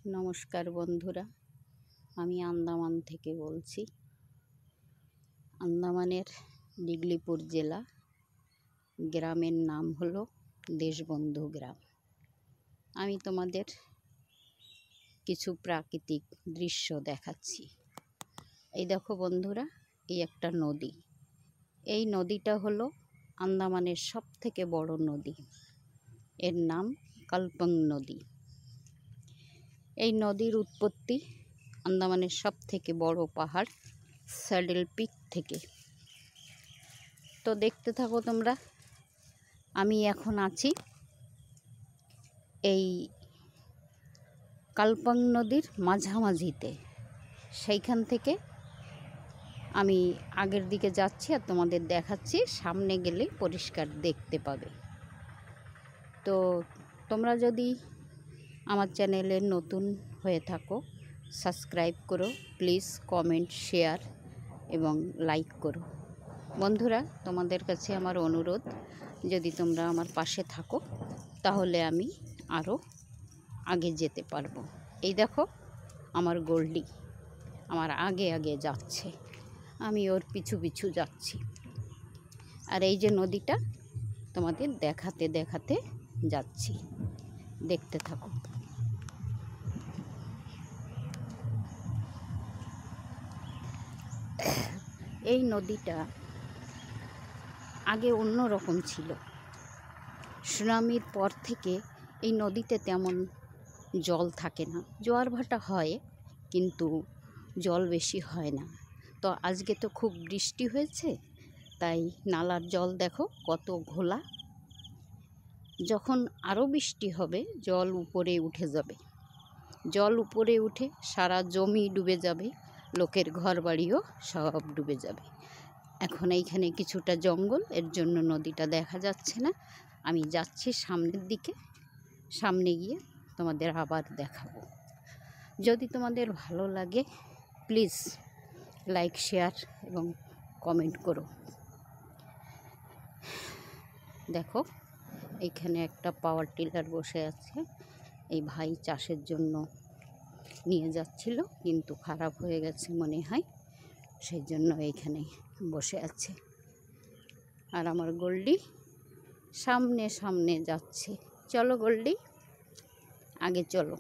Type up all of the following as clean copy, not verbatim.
নমস্কার বন্ধুরা, আমি আন্দামান থেকে বলছি। আন্দামানের ডিগলিপুর জেলা, গ্রামের নাম হলো দেশবন্ধু গ্রাম। আমি তোমাদের কিছু প্রাকৃতিক দৃশ্য দেখাচ্ছি। এই দেখো বন্ধুরা, এই একটা নদী। এই নদীটা হলো আন্দামানের সবথেকে বড় নদী। এর নাম কালপং নদী। এই নদীর উৎপত্তি আন্দামানের সবথেকে বড় পাহাড় স্যাডেল পিক থেকে। তো দেখতে থাকো তোমরা। আমি এখন আছি এই কালপং নদীর মাঝামাঝিতে। সেইখান থেকে আমি আগের দিকে যাচ্ছি আর তোমাদের দেখাচ্ছি। সামনে গেলে পরিষ্কার দেখতে পাবে। তো তোমরা যদি আমার চ্যানেলে নতুন হয়ে থাকো, সাবস্ক্রাইব করো প্লিজ, কমেন্ট, শেয়ার এবং লাইক করো। বন্ধুরা, তোমাদের কাছে আমার অনুরোধ, যদি তোমরা আমার পাশে থাকো তাহলে আমি আরও আগে যেতে পারবো। এই দেখো, আমার গোল্ডি আমার আগে আগে যাচ্ছে, আমি ওর পিছু পিছু যাচ্ছি। আর এই যে নদীটা তোমাদের দেখাতে দেখাতে যাচ্ছি, দেখতে থাকো। এই নদীটা আগে অন্য রকম ছিল। সুনামির পর থেকে এই নদীতে তেমন জল থাকে না। জোয়ার ভাটা হয় কিন্তু জল বেশি হয় না। তো আজকে তো খুব বৃষ্টি হয়েছে, তাই নালার জল দেখো কত ঘোলা। যখন আরও বৃষ্টি হবে জল উপরে উঠে যাবে। জল উপরে উঠে সারা জমি ডুবে যাবে, লোকের ঘর বাড়িও সব ডুবে যাবে। এখন এইখানে কিছুটা জঙ্গল, এর জন্য নদীটা দেখা যাচ্ছে না। আমি যাচ্ছি সামনের দিকে, সামনে গিয়ে তোমাদের আবার দেখাবো। যদি তোমাদের ভালো লাগে প্লিজ লাইক, শেয়ার এবং কমেন্ট করো। দেখো, এইখানে একটা পাওয়ার টিলার বসে আছে। এই ভাই চাষের জন্য নিয়ে যাচ্ছিল, কিন্তু খারাপ হয়ে গেছে মনে হয়, সেই জন্য এইখানে বসে আছে। আর আমার গোল্ডি সামনে সামনে যাচ্ছে। চলো গোল্ডি, আগে চলো।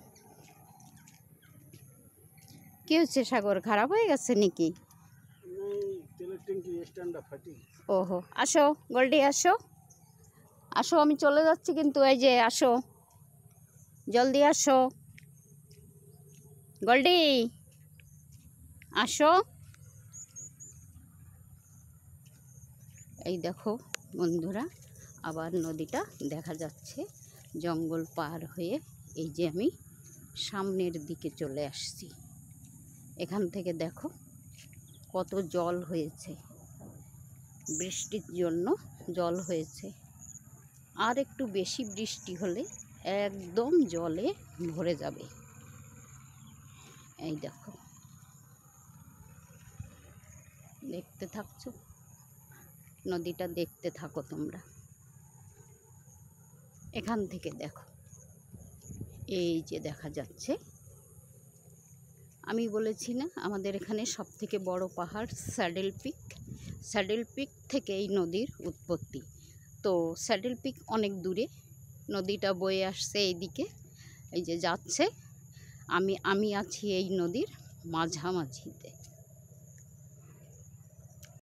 কি হচ্ছে সাগর, খারাপ হয়ে গেছে নাকি? ওহো, আসো গোল্ডি, আসো আসো, আমি চলে যাচ্ছি কিন্তু। এই যে আসো, জলদি আসো গোল্ডি, আসো। এই দেখো বন্ধুরা, আবার নদীটা দেখা যাচ্ছে জঙ্গল পার হয়ে। এই যে আমি সামনের দিকে চলে আসছি। এখান থেকে দেখো কত জল হয়েছে, বৃষ্টির জন্য জল হয়েছে। আর একটু বেশি বৃষ্টি হলে একদম জলে ভরে যাবে। এই দেখো, দেখতে থাকছো নদীটা, দেখতে থাকো তোমরা। এখান থেকে দেখো, এই যে দেখা যাচ্ছে। আমি বলেছি না আমাদের এখানে সবথেকে বড় পাহাড় স্যাডেল পিক। স্যাডেল পিক থেকে এই নদীর উৎপত্তি। তো স্যাডেল পিক অনেক দূরে, নদীটা বয়ে আসছে এইদিকে, এই যে যাচ্ছে। আমি আছি এই নদীর মাঝামাঝিতে।